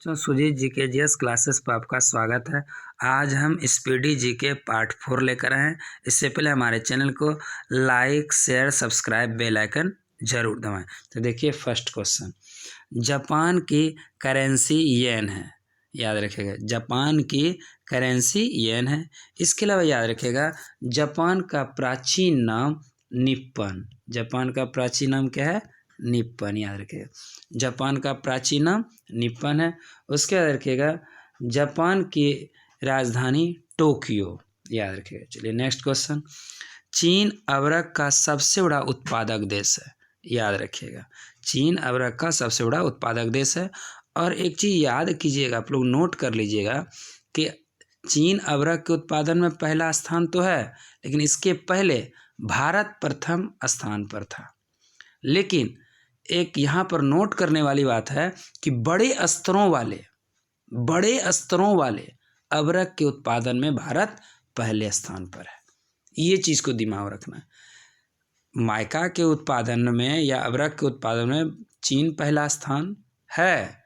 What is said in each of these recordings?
तो सुजीत जी के GS classes पर आपका स्वागत है। आज हम स्पीडी जी के पार्ट 4 लेकर आए हैं। इससे पहले हमारे चैनल को like share subscribe bell icon जरूर दबाएं। तो देखिए फर्स्ट क्वेश्चन, जापान की करेंसी येन है, याद रखिएगा जापान की करेंसी येन है। इसके अलावा याद रखिएगा जापान का प्राचीन नाम निप्पन, जापान का प्राचीन नाम क्या है? निप्पन, याद रखिएगा जापान का प्राचीन नाम निप्पन है। उसके बाद रखिएगा जापान की राजधानी टोक्यो, याद रखिएगा। चलिए नेक्स्ट क्वेश्चन, चीन अबरक का सबसे बड़ा उत्पादक देश है, याद रखिएगा चीन अबरक का सबसे बड़ा उत्पादक देश है। और एक चीज़ याद कीजिएगा, आप लोग नोट कर लीजिएगा कि चीन अबरक के उत्पादन में पहला स्थान तो है, लेकिन इसके पहले भारत प्रथम स्थान पर था। लेकिन एक यहाँ पर नोट करने वाली बात है कि बड़े स्तरों वाले अबरक के उत्पादन में भारत पहले स्थान पर है। ये चीज़ को दिमाग रखना है। माइका के उत्पादन में या अबरक के उत्पादन में चीन पहला स्थान है,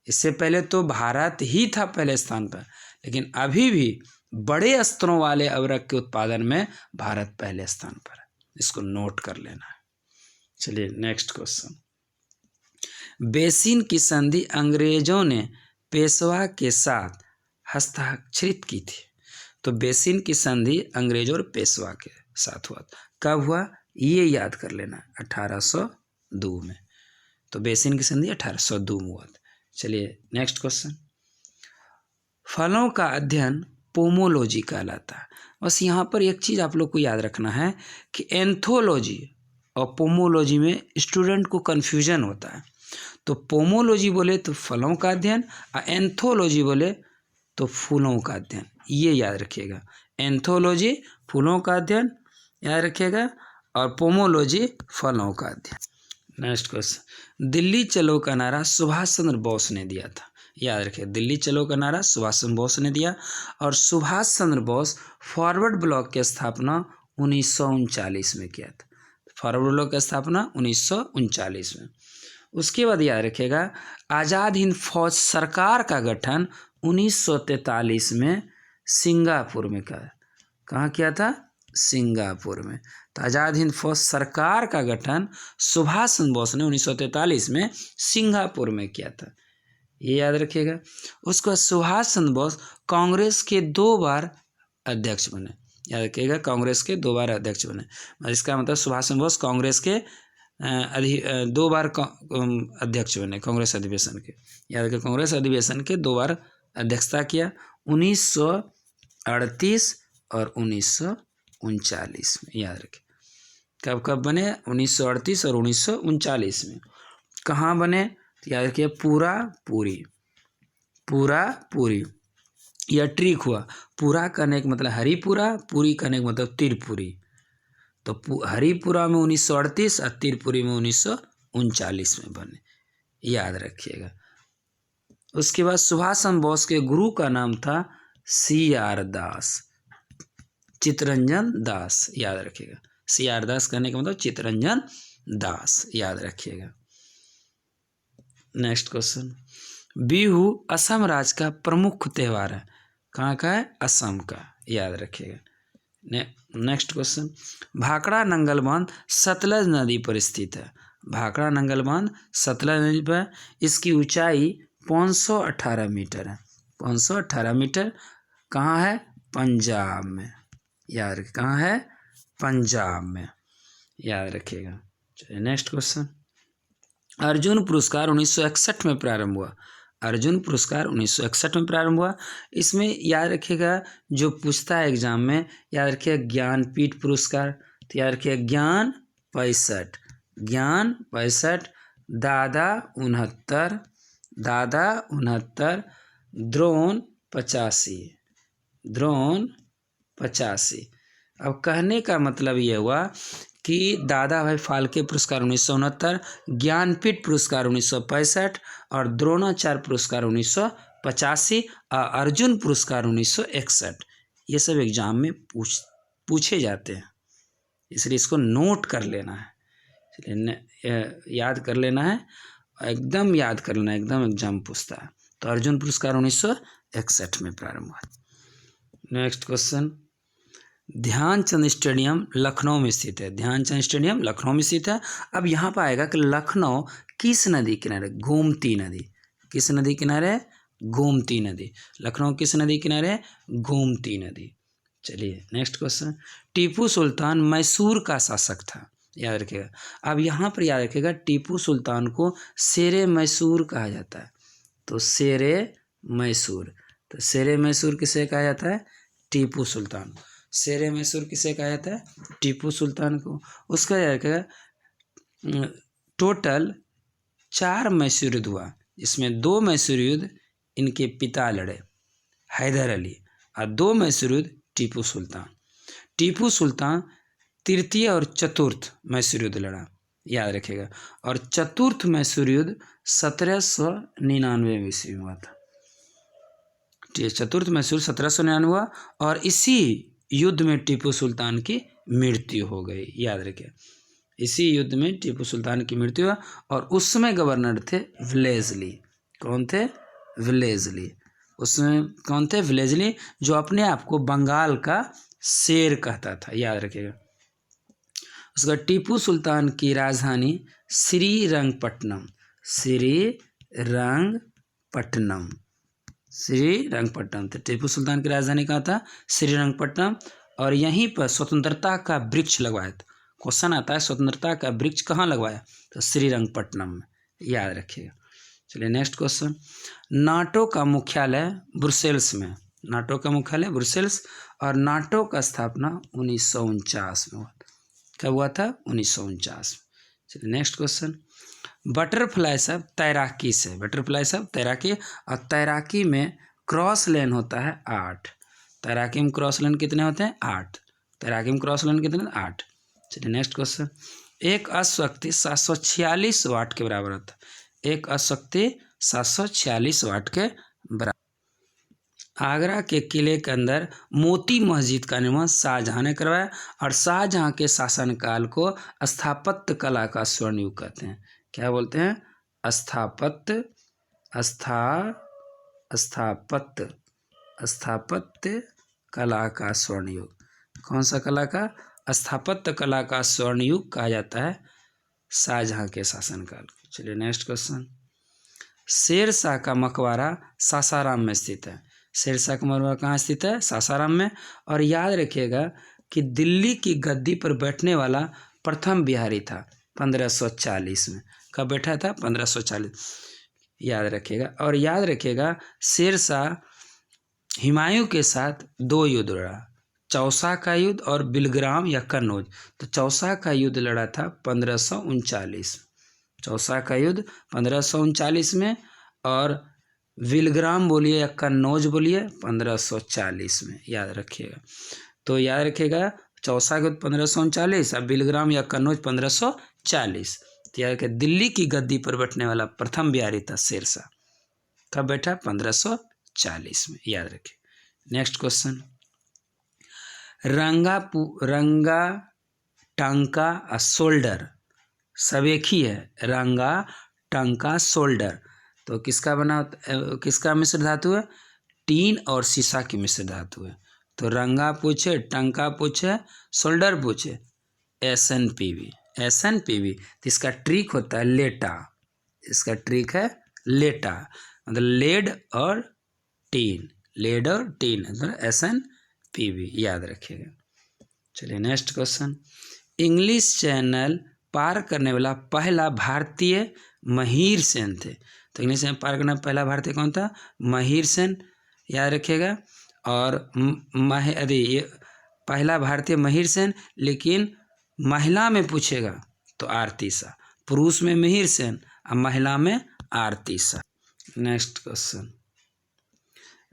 इससे पहले तो भारत ही था पहले स्थान पर, लेकिन अभी भी बड़े स्तरों वाले अबरक के उत्पादन में भारत पहले स्थान पर है। इसको नोट कर लेना है। चलिए नेक्स्ट क्वेश्चन, बेसिन की संधि अंग्रेजों ने पेशवा के साथ हस्ताक्षरित की थी। तो बेसिन की संधि अंग्रेजों और पेशवा के साथ हुआ, कब हुआ ये याद कर लेना, 1802 में। तो बेसिन की संधि 1802 में हुआ था। चलिए नेक्स्ट क्वेश्चन, फलों का अध्ययन पोमोलॉजी कहलाता है। बस यहाँ पर एक चीज़ आप लोग को याद रखना है कि एंथोलॉजी और पोमोलॉजी में स्टूडेंट को कन्फ्यूजन होता है। तो पोमोलॉजी बोले तो फलों का अध्ययन और एंथोलॉजी बोले तो फूलों का अध्ययन, ये याद रखिएगा। एंथोलॉजी फूलों का अध्ययन याद रखिएगा और पोमोलॉजी फलों का अध्ययन। नेक्स्ट क्वेश्चन, दिल्ली चलो का नारा सुभाष चंद्र बोस ने दिया था, याद रखिए दिल्ली चलो का नारा सुभाष चंद्र बोस ने दिया। और सुभाष चंद्र बोस फॉरवर्ड ब्लॉक की स्थापना 1939 में किया था। फॉरवर्ड ब्लॉक की स्थापना 1939 में। उसके बाद याद रखिएगा आज़ाद हिंद फौज सरकार का गठन 1943 में सिंगापुर में कहाँ किया था? सिंगापुर में। तो आज़ाद हिंद फौज सरकार का गठन सुभाष चंद्र बोस ने 1943 में सिंगापुर में किया था, ये याद रखिएगा। उसके बाद सुभाष चंद्र बोस कांग्रेस के 2 बार अध्यक्ष बने, याद रखिएगा कांग्रेस के 2 बार अध्यक्ष बने। इसका मतलब सुभाष चंद्र बोस कांग्रेस के 2 बार अध्यक्ष बने कांग्रेस अधिवेशन के, याद रखिए कांग्रेस अधिवेशन के 2 बार अध्यक्षता किया, 1938 और 1939 में, याद रखिए कब कब बने? 1938 और 1939 में। कहाँ बने? याद रखिए पूरा पूरी यह ट्रिक हुआ। पूरा करने का मतलब हरिपुरा, पूरी करने का मतलब तिरपुरी। तो हरिपुरा में 1938 और तिरपुरी में 1939 में बने, याद रखिएगा। उसके बाद सुभाष चंद्र बोस के गुरु का नाम था CR दास, चित्तरंजन दास, याद रखिएगा। CR दास कहने का मतलब चित्तरंजन दास, याद रखिएगा। नेक्स्ट क्वेश्चन, बिहू असम राज्य का प्रमुख त्यौहार है, कहाँ का है? असम का, याद रखिएगा। नेक्स्ट क्वेश्चन, भाखड़ा नंगल बांध सतलज नदी पर स्थित है। भाखड़ा नंगल बांध सतलज नदी पर, इसकी ऊंचाई 518 मीटर है। 518 मीटर कहाँ है? पंजाब में, याद रखिए कहाँ है? पंजाब में, याद रखिएगा। चलिए नेक्स्ट क्वेश्चन, अर्जुन पुरस्कार 1961 में प्रारंभ हुआ। अर्जुन पुरस्कार 1961 में प्रारंभ हुआ। इसमें याद रखिएगा जो पूछता है एग्जाम में, याद रखिएगा ज्ञानपीठ पुरस्कार, तो याद रखिएगा ज्ञान 65, दादा 69, द्रोण 85। अब कहने का मतलब ये हुआ कि दादा भाई फाल्के पुरस्कार 1969, ज्ञानपीठ पुरस्कार 1965 और द्रोणाचार्य पुरस्कार 1985 और अर्जुन पुरस्कार 1961, ये सब एग्जाम में पूछे जाते हैं, इसलिए इसको नोट कर लेना है। चलिए याद कर लेना है, एकदम याद कर लेना है, एकदम एग्जाम पूछता है। तो अर्जुन पुरस्कार 1961 में प्रारंभ हुआ। Next question, Dhyanchand stadium Lucknow में स्थित है। ध्यानचंद स्टेडियम लखनऊ में स्थित है। अब यहाँ पर आएगा कि लखनऊ किस नदी किनारे? गोमती नदी। किस नदी किनारे? गोमती नदी। लखनऊ किस नदी किनारे? गोमती नदी। चलिए नेक्स्ट क्वेश्चन, टीपू सुल्तान मैसूर का शासक था, याद रखिएगा। अब यहाँ पर याद रखिएगा टीपू सुल्तान को शेरे मैसूर कहा जाता है। तो शेरे मैसूर, तो शेरे मैसूर किसे कहा जाता है? टीपू सुल्तान। शेरे मैसूर किसे कहा जाता है? टीपू सुल्तान को। उसका याद रखिएगा टोटल 4 मैसूर युद्ध हुआ, इसमें 2 मैसूर युद्ध इनके पिता लड़े, हैदर अली, और 2 मैसूर युद्ध टीपू सुल्तान। टीपू सुल्तान तृतीय और चतुर्थ मैसूर युद्ध लड़ा, याद रखिएगा। और चतुर्थ मैसूर युद्ध 1799 ईस्वी में हुआ था। चतुर्थ मैसूर 1799 हुआ और इसी युद्ध में टीपू सुल्तान की मृत्यु हो गई, याद रखिए। इसी युद्ध में टीपू सुल्तान की मृत्यु हुआ और उस समय गवर्नर थे विलेज़ली। कौन थे? विलेज़ली। उसमें कौन थे? विलेज़ली, जो अपने आप को बंगाल का शेर कहता था, याद रखिएगा। उसका टीपू सुल्तान की राजधानी श्रीरंगपट्टनम, श्रीरंगपट्टनम, श्रीरंगपट्टनम। तो टीपू सुल्तान की राजधानी कहाँ था? श्रीरंगपट्टनम। और यहीं पर स्वतंत्रता का वृक्ष लगवाया था। क्वेश्चन आता है स्वतंत्रता का वृक्ष कहाँ लगवाया? तो श्रीरंगपट्टनम में, याद रखिएगा। चलिए नेक्स्ट क्वेश्चन, नाटो का मुख्यालय ब्रुसेल्स में। नाटो का मुख्यालय ब्रुसेल्स और नाटो का स्थापना 1949 में हुआ। कब हुआ था? 1949। चलिए नेक्स्ट क्वेश्चन, बटरफ्लाई शब्द तैराकी से। बटरफ्लाई शब्द तैराकी, और तैराकी में क्रॉस लेन होता है 8। तैराकी में क्रॉस लेन कितने होते हैं? 8। तैराकी में क्रॉस लेन कितने? 8। चलिए नेक्स्ट क्वेश्चन, एक अश्वशक्ति 746 वाट के बराबर होता है। एक अश्वशक्ति 746 वाट के बराबर। आगरा के किले के अंदर मोती मस्जिद का निर्माण शाहजहां ने करवाया और शाहजहां के शासनकाल को स्थापत्य कला का स्वर्ण युग कहते हैं। क्या बोलते हैं? स्थापत्य कला का स्वर्ण युग। कौन सा कला का? स्थापत्य कला का स्वर्ण युग कहा जाता है शाहजहां के शासनकाल। चलिए नेक्स्ट क्वेश्चन, शेरशाह का मकबरा सासाराम में स्थित है। शेरशाह का मकबरा कहाँ स्थित है? सासाराम में। और याद रखिएगा कि दिल्ली की गद्दी पर बैठने वाला प्रथम बिहारी था 1540 में। कब बैठा था? 1540, याद रखिएगा। और याद रखिएगा शेरशाह हुमायूं के साथ 2 युद्ध लड़ा, चौसा का युद्ध और बिलग्राम या कन्नौज। तो चौसा का युद्ध लड़ा था 1539। चौसा का युद्ध 1539 में, और बिलग्राम बोलिए या कन्नौज बोलिए 1540 में, याद रखिएगा। तो याद रखिएगा चौसा का युद्ध 1539 और बिलग्राम या कन्नौज 1540। तो याद रखिए दिल्ली की गद्दी पर बैठने वाला प्रथम बिहारी था शेरशाह। कब बैठा? 1540 में, याद रखिए। नेक्स्ट क्वेश्चन, रंगा टंका और शोल्डर सब एक ही है। रंगा टंका शोल्डर तो किसका बना? किसका मिश्र धातु है? टीन और सीसा की मिश्र धातु है। तो रंगा पूछे, टंका पूछे, शोल्डर पूछे, SnPb। SnPb तो इसका ट्रिक होता है लेटा। इसका ट्रिक है लेटा, मतलब लेड और टीन, लेड और टीन, मतलब SnPb, याद रखिएगा। चलिए नेक्स्ट क्वेश्चन, इंग्लिश चैनल पार करने वाला पहला भारतीय महिर सेन थे। तो इंग्लिश चैनल पार करने वाला पहला भारतीय कौन था? महिर सेन, याद रखिएगा। और ये पहला भारतीय महिर सेन, लेकिन महिला में पूछेगा तो आरती शाह। पुरुष में महिर सेन और महिला में आरती शाह। नेक्स्ट क्वेश्चन,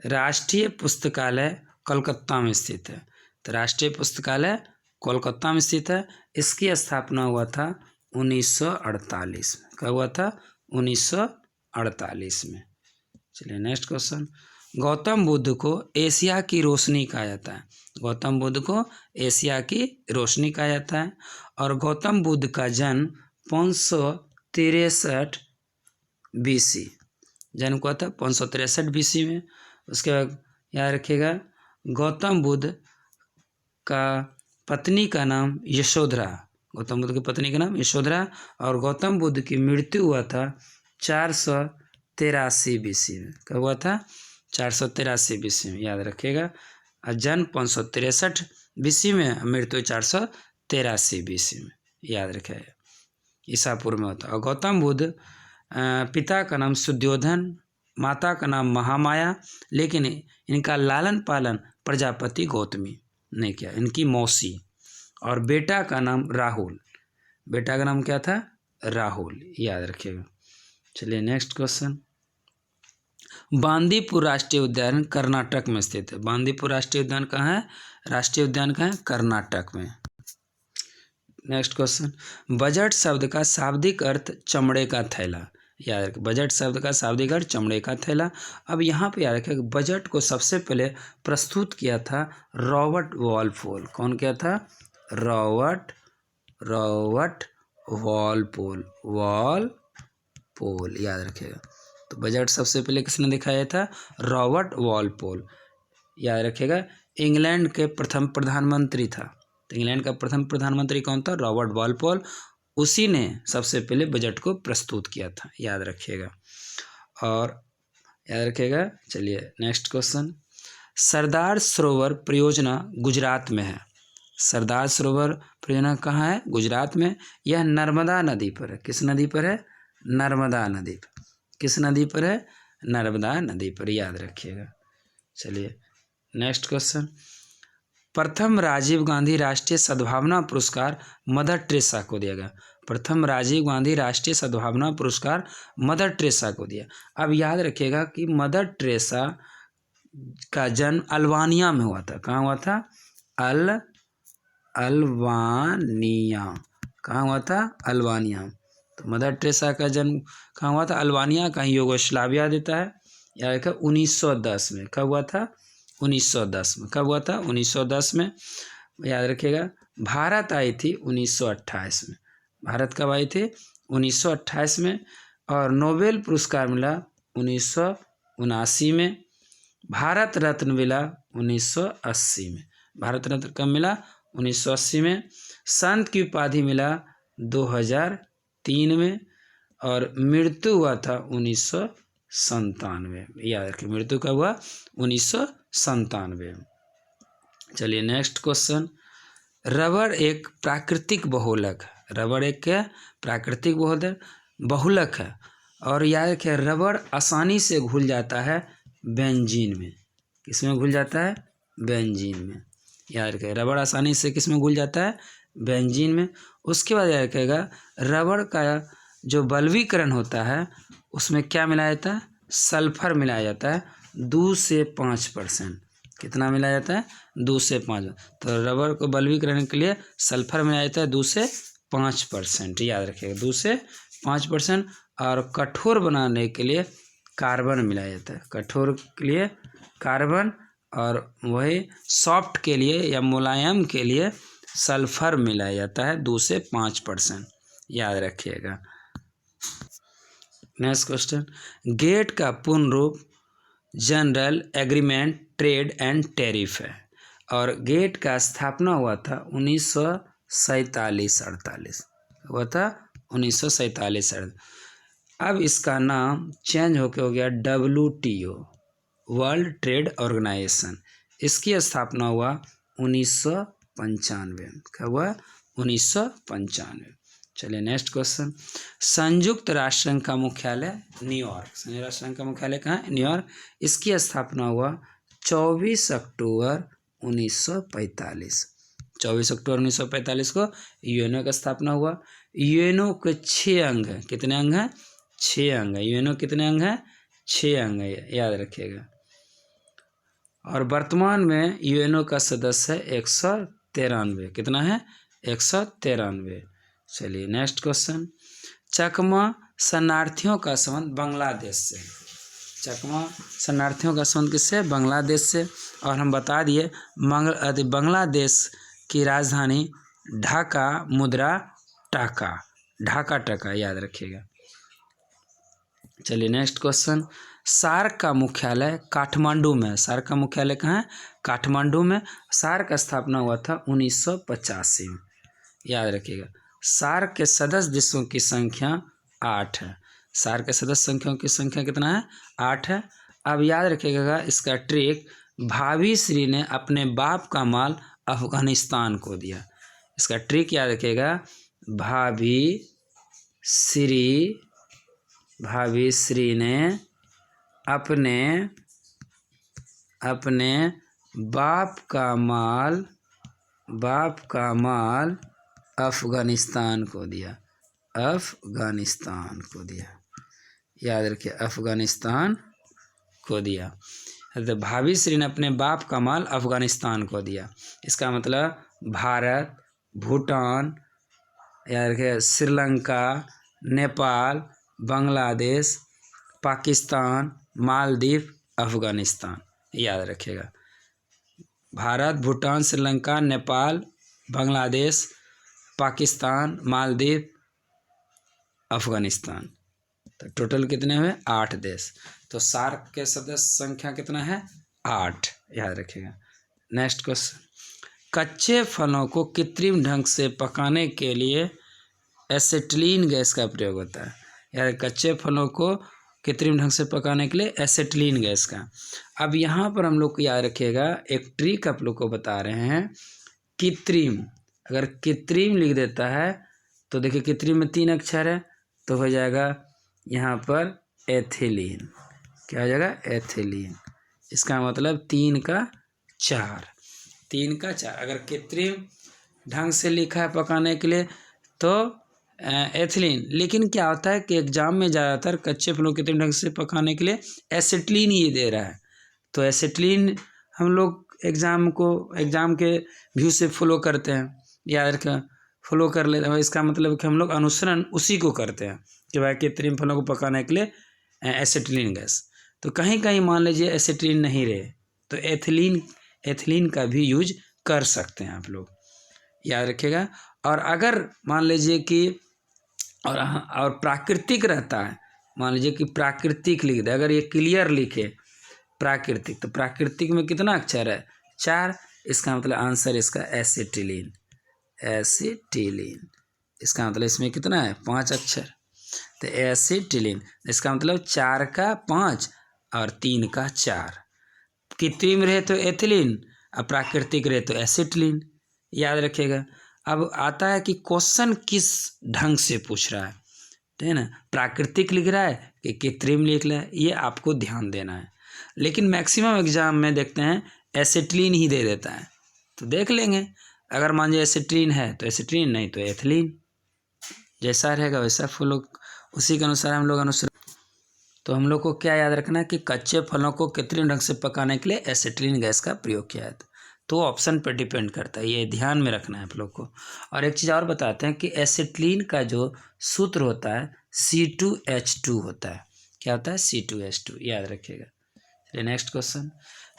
राष्ट्रीय पुस्तकालय कोलकाता में स्थित है। तो राष्ट्रीय पुस्तकालय कोलकाता में स्थित है। इसकी स्थापना हुआ था 1948 में। कब हुआ था? 1948 में। चलिए नेक्स्ट क्वेश्चन, गौतम बुद्ध को एशिया की रोशनी कहा जाता है। गौतम बुद्ध को एशिया की रोशनी कहा जाता है। और गौतम बुद्ध का जन्म 563 BC जन्म हुआ था 563 BC में। उसके बाद याद रखिएगा गौतम बुद्ध का पत्नी का नाम यशोधरा, गौतम बुद्ध की पत्नी का नाम यशोधरा, और गौतम बुद्ध की मृत्यु हुआ था 483 BC में। कब हुआ था? 483 BC में, याद रखिएगा। जन्म 563 BC में, मृत्यु 483 BC में, याद रखिएगा। ईसा पूर्व में होता। और गौतम बुद्ध पिता का नाम सुद्योधन, माता का नाम महामाया, लेकिन इनका लालन पालन प्रजापति गौतमी ने किया, इनकी मौसी। और बेटा का नाम राहुल, बेटा का नाम क्या था? राहुल, याद रखिएगा। चलिए नेक्स्ट क्वेश्चन। बांदीपुर राष्ट्रीय उद्यान कर्नाटक में स्थित है। बांदीपुर राष्ट्रीय उद्यान कहाँ है? राष्ट्रीय उद्यान कहाँ है? कर्नाटक में। Next question. बजट शब्द का शाब्दिक अर्थ चमड़े का थैला, याद रखें। बजट शब्द का शाब्दिक अर्थ चमड़े का थैला। अब यहाँ पे याद रखें बजट को सबसे पहले प्रस्तुत किया था रॉबर्ट वॉलपोल। कौन किया था? रॉबर्ट वॉलपोल, याद रखिएगा। तो बजट सबसे पहले किसने दिखाया था? रॉबर्ट वॉलपोल, याद रखिएगा। इंग्लैंड के प्रथम प्रधानमंत्री था। तो इंग्लैंड का प्रथम प्रधानमंत्री कौन था? Robert Walpole. उसी ने सबसे पहले बजट को प्रस्तुत किया था, याद रखिएगा। और याद रखिएगा। चलिए नेक्स्ट क्वेश्चन। सरदार सरोवर परियोजना गुजरात में है। सरदार सरोवर परियोजना कहाँ है? गुजरात में। यह नर्मदा नदी पर है। किस नदी पर है? नर्मदा नदी पर। किस नदी पर है? नर्मदा नदी पर, याद रखिएगा। चलिए नेक्स्ट क्वेश्चन। प्रथम राजीव गांधी राष्ट्रीय सद्भावना पुरस्कार मदर टेरेसा को दिया गया। प्रथम राजीव गांधी राष्ट्रीय सद्भावना पुरस्कार मदर टेरेसा को दिया। अब याद रखिएगा कि मदर टेरेसा का जन्म अल्बानिया में हुआ था। कहाँ हुआ था? अल्बानिया। कहाँ हुआ था? अल्बानिया। तो मदर टेरेसा का जन्म कहाँ हुआ था? अल्बानिया, कहीं यूगोस्लाविया देता है। याद रखिए 1910 में। कब हुआ था? 1910 में। कब हुआ था? 1910 में, याद रखिएगा। भारत आई थी 1928 में। भारत कब आई थी? 1928 में। और नोबेल पुरस्कार मिला 1979 में। भारत रत्न मिला 1980 में। भारत रत्न कब मिला? 1980 में। संत की उपाधि मिला 2003 में। और मृत्यु हुआ था 1997। याद रखिए मृत्यु कब हुआ? 1997। चलिए नेक्स्ट क्वेश्चन। रबर एक प्राकृतिक बहुलक है। रबर एक क्या? प्राकृतिक बहुलक है। और याद रखिए रबर आसानी से घुल जाता है बेंजीन में। किसमें घुल जाता है? बेंजीन में। याद रखिए रबर आसानी से किसमें घुल जाता है? बेंजीन में। उसके बाद याद रखिएगा रबर का जो बलवीकरण होता है उसमें क्या मिलाया जाता है? सल्फर मिलाया जाता है 2 से 5%। कितना मिलाया जाता है? 2 से 5। तो रबर को बलवीकरण के लिए सल्फर मिलाया जाता है 2 से 5%, याद रखिएगा 2 से 5%। और कठोर बनाने के लिए कार्बन मिलाया जाता है। कठोर के लिए कार्बन, और वही सॉफ्ट के लिए या मुलायम के लिए सल्फर मिलाया जाता है 2 से 5%, याद रखिएगा। Next question. गेट का पूर्ण रूप general agreement trade and tariff है। और गेट का स्थापना हुआ था 1947-48। हुआ था 1947-48। अब इसका नाम चेंज होकर हो गया WTO, वर्ल्ड ट्रेड ऑर्गेनाइजेशन। इसकी स्थापना हुआ 1995। कब हुआ? 1995। चलिए नेक्स्ट क्वेश्चन। संयुक्त राष्ट्र संघ का मुख्यालय न्यूयॉर्क। संयुक्त राष्ट्र संघ का मुख्यालय कहाँ है? न्यूयॉर्क। इसकी स्थापना हुआ 24 अक्टूबर 1945। 24 अक्टूबर 1945 को यूएनओ का स्थापना हुआ। यूएनओ के 6 अंग हैं। कितने अंग हैं? 6 अंग है। यूएनओ कितने अंग हैं? 6 अंग है, याद रखिएगा। और वर्तमान में यूएनओ का सदस्य है 193। कितना है? 193। चलिए नेक्स्ट क्वेश्चन। चकमा शरणार्थियों का संबंध बांग्लादेश से। चकमा शरणार्थियों का संबंध किससे? बांग्लादेश से। और हम बता दिए बांग्लादेश की राजधानी ढाका, मुद्रा टाका। ढाका टका, याद रखिएगा। चलिए नेक्स्ट क्वेश्चन, सार्क का मुख्यालय काठमांडू में, सार्क का मुख्यालय कहाँ है? काठमांडू में। सार्क का स्थापना हुआ था 1985 में, याद रखिएगा। सार्क के सदस्य देशों की संख्या 8 है। सार्क के सदस्य संख्याओं की संख्या कितना है? 8 है। अब याद रखिएगा इसका ट्रिक, भाभी श्री ने अपने बाप का माल अफगानिस्तान को दिया। इसका ट्रिक याद रखिएगा, भाभी श्री ने अपने बाप का माल अफगानिस्तान को दिया। याद रखिए, अफगानिस्तान को दिया। तो भाभी श्री ने अपने बाप का माल अफगानिस्तान को दिया। इसका मतलब भारत, भूटान, याद रखिए, श्रीलंका, नेपाल, बांग्लादेश, पाकिस्तान, मालदीव, अफगानिस्तान, याद रखिएगा। भारत, भूटान, श्रीलंका, नेपाल, बांग्लादेश, पाकिस्तान, मालदीव, अफगानिस्तान। तो टोटल कितने हुए? 8 देश। तो सार्क के सदस्य संख्या कितना है? 8, याद रखिएगा। नेक्स्ट क्वेश्चन, कच्चे फलों को कृत्रिम ढंग से पकाने के लिए एसिटिलीन गैस का प्रयोग होता है। यार, कच्चे फलों को कृत्रिम ढंग से पकाने के लिए एसिटिलीन गैस का। अब यहाँ पर हम लोग को याद रखिएगा, एक ट्रिक आप लोग को बता रहे हैं। कृत्रिम, अगर कृत्रिम लिख देता है तो देखिए कृत्रिम में 3 अक्षर है, तो हो जाएगा यहाँ पर एथिलीन। क्या हो जाएगा? एथिलीन। इसका मतलब 3 का 4। अगर कृत्रिम ढंग से लिखा है पकाने के लिए तो एथिलीन। लेकिन क्या होता है कि एग्जाम में ज़्यादातर कच्चे फलों के कृत्रिम ढंग से पकाने के लिए एसिटिलीन ही दे रहा है। तो एसिटिलीन हम लोग एग्ज़ाम के व्यू से फॉलो करते हैं, याद रखें, फॉलो कर लेते हैं। इसका मतलब कि हम लोग अनुसरण उसी को करते हैं कि भाई कृत्रिम फलों को पकाने के लिए एसिटिलीन गैस। तो कहीं कहीं मान लीजिए एसिटिलीन नहीं रहे तो एथिलीन का भी यूज कर सकते हैं आप लोग, याद रखिएगा। और अगर मान लीजिए कि और प्राकृतिक रहता है, मान लीजिए कि प्राकृतिक लिख दे, अगर ये क्लियर लिखे प्राकृतिक, तो प्राकृतिक में कितना अक्षर है? 4। इसका मतलब आंसर इसका एसिटिलीन। इसका मतलब इसमें कितना है? 5 अक्षर। तो एसिटिलीन, इसका मतलब 4 का 5 और 3 का 4। कृत्रिम रहे तो एथिलीन और प्राकृतिक रहे तो एसिटिलीन, याद रखिएगा। अब आता है कि क्वेश्चन किस ढंग से पूछ रहा है, है ना? प्राकृतिक लिख रहा है कि कृत्रिम लिख रहा है, ये आपको ध्यान देना है। लेकिन मैक्सिमम एग्जाम में देखते हैं एसिटिलीन ही दे देता है, तो देख लेंगे। अगर मान लीजिए एसिटिलीन है तो एसिटिलीन, नहीं तो एथिलीन। जैसा रहेगा वैसा फॉलो, उसी के अनुसार हम लोग अनुसरण। तो हम लोग को क्या याद रखना है कि कच्चे फलों को कृत्रिम ढंग से पकाने के लिए एसिटिलीन गैस का प्रयोग किया जाता है। तो ऑप्शन पर डिपेंड करता है, ये ध्यान में रखना है आप लोग को। और एक चीज़ और बताते हैं कि एसिटिलीन का जो सूत्र होता है C2H2 होता है। क्या होता है? C2H2, याद रखिएगा। चलिए नेक्स्ट क्वेश्चन,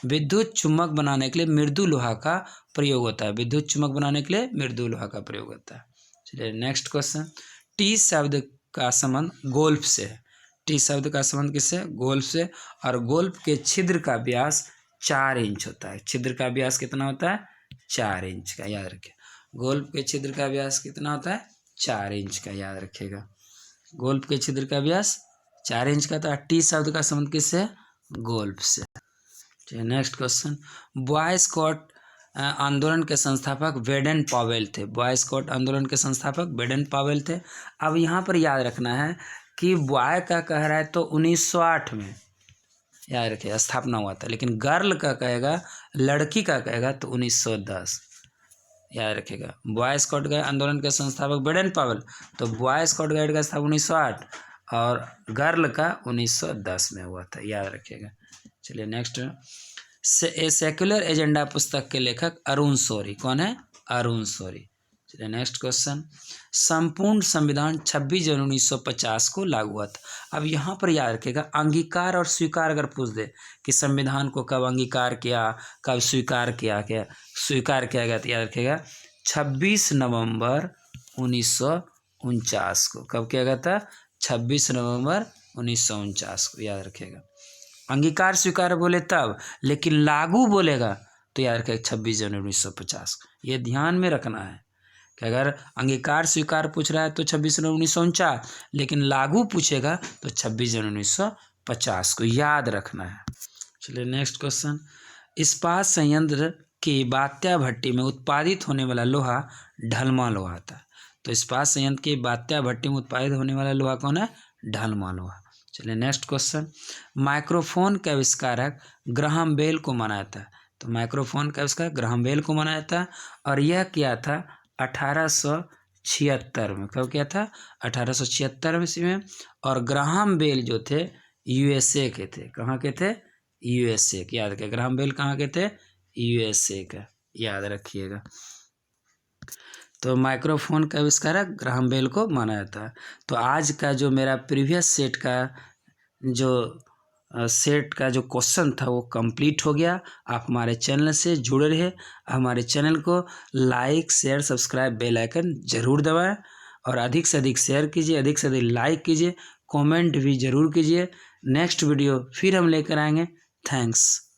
विद्युत चुम्बक बनाने के लिए मृदु लोहा का प्रयोग होता है। विद्युत चुम्बक बनाने के लिए मृदु लोहा का प्रयोग होता है। चलिए नेक्स्ट क्वेश्चन, टी शब्द का संबंध गोल्फ से है। टी शब्द का संबंध किससे? गोल्फ से। और गोल्फ के छिद्र का व्यास 4 इंच होता है। छिद्र का व्यास कितना होता है? 4 इंच का, याद रखिए। गोल्फ के छिद्र का व्यास कितना होता है? 4 इंच का, याद रखिएगा। गोल्फ के छिद्र का व्यास 4 इंच का था। टी शब्द का संबंध किससे? गोल्फ से। नेक्स्ट क्वेश्चन, बॉय स्काउट आंदोलन के संस्थापक बेडन पावेल थे। बॉय स्काउट आंदोलन के संस्थापक बेडन पावेल थे। अब यहाँ पर याद रखना है कि बॉय का कह रहा है तो 1908 में, याद रखिए, स्थापना हुआ था। लेकिन गर्ल का कहेगा, लड़की का कहेगा तो 1910, याद रखिएगा। बॉय स्काउट गाइड आंदोलन के संस्थापक बेडन पावेल, तो बॉय स्काउट गाइड का स्थापना 1908 और गर्ल का 1910 में हुआ था, याद रखिएगा। चलिए नेक्स्ट, ए सेक्युलर एजेंडा पुस्तक के लेखक अरुण शौरी। कौन है? अरुण शौरी। चलिए नेक्स्ट क्वेश्चन, संपूर्ण संविधान 26 जनवरी 1950 को लागू हुआ था। अब यहाँ पर याद रखिएगा, अंगीकार और स्वीकार अगर पूछ दे कि संविधान को कब अंगीकार किया, कब स्वीकार किया गया, तो याद रखिएगा 26 नवंबर 1949 को। कब किया गया था? 26 नवंबर 1949 को याद रखिएगा। अंगीकार स्वीकार बोले तब, लेकिन लागू बोलेगा तो याद रखिएगा 26 जनवरी 1950। ये ध्यान में रखना है कि अगर अंगीकार स्वीकार पूछ रहा है तो 26 जनवरी 1949, लेकिन लागू पूछेगा तो 26 जनवरी 1950 को याद रखना है। चलिए नेक्स्ट क्वेश्चन। इस्पात संयंत्र की बात्या भट्टी में उत्पादित होने वाला लोहा ढलमा लोहा था। तो इस्पात संयंत्र की बात्या भट्टी में उत्पादित होने वाला लोहा कौन है? ढलमा लोहा। चलिए नेक्स्ट क्वेश्चन। माइक्रोफोन का आविष्कारक ग्राहम बेल को मनाया था। तो माइक्रोफोन का आविष्कारक ग्राहम बेल को मनाया था और यह किया था 1876 में। कब किया था? 1876 में। और ग्राहम बेल जो थे यूएसए के थे। कहाँ के थे? यूएसए के। याद रखिए ग्राहम बेल कहाँ के थे? यूएसए का, याद रखिएगा। तो माइक्रोफोन का आविष्कारक ग्राहम बेल को माना जाता है। तो आज का जो मेरा प्रीवियस सेट का जो क्वेश्चन था वो कंप्लीट हो गया। आप हमारे चैनल से जुड़े रहे। हमारे चैनल को like share subscribe bell icon जरूर दबाएं और अधिक से अधिक शेयर कीजिए, अधिक से अधिक लाइक कीजिए, कमेंट भी जरूर कीजिए। नेक्स्ट वीडियो फिर हम लेकर आएंगे। थैंक्स।